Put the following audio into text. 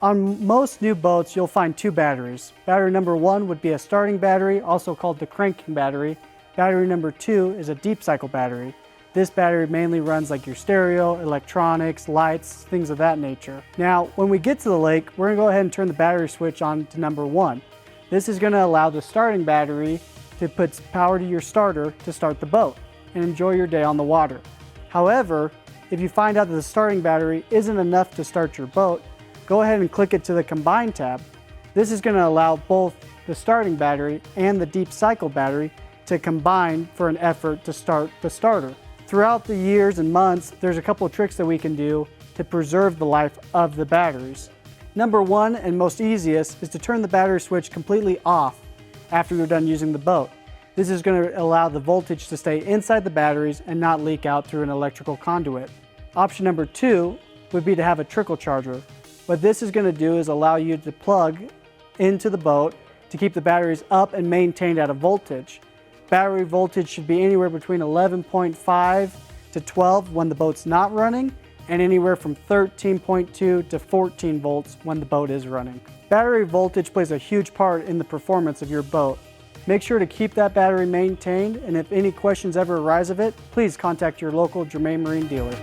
On most new boats, you'll find two batteries. Battery number 1 would be a starting battery, also called the cranking battery. Battery number 2 is a deep cycle battery. This battery mainly runs like your stereo, electronics, lights, things of that nature. Now, when we get to the lake, we're gonna go ahead and turn the battery switch on to number 1. This is gonna allow the starting battery to put power to your starter to start the boat and enjoy your day on the water. However, if you find out that the starting battery isn't enough to start your boat, go ahead and click it to the Combine tab. This is gonna allow both the starting battery and the deep cycle battery to combine for an effort to start the starter. Throughout the years and months, there's a couple of tricks that we can do to preserve the life of the batteries. Number 1 and most easiest is to turn the battery switch completely off after you're done using the boat. This is going to allow the voltage to stay inside the batteries and not leak out through an electrical conduit. Option number 2 would be to have a trickle charger. What this is going to do is allow you to plug into the boat to keep the batteries up and maintained at a voltage. Battery voltage should be anywhere between 11.5 to 12 when the boat's not running, and anywhere from 13.2 to 14 volts when the boat is running. Battery voltage plays a huge part in the performance of your boat. Make sure to keep that battery maintained, and if any questions ever arise of it, please contact your local Germaine Marine dealer.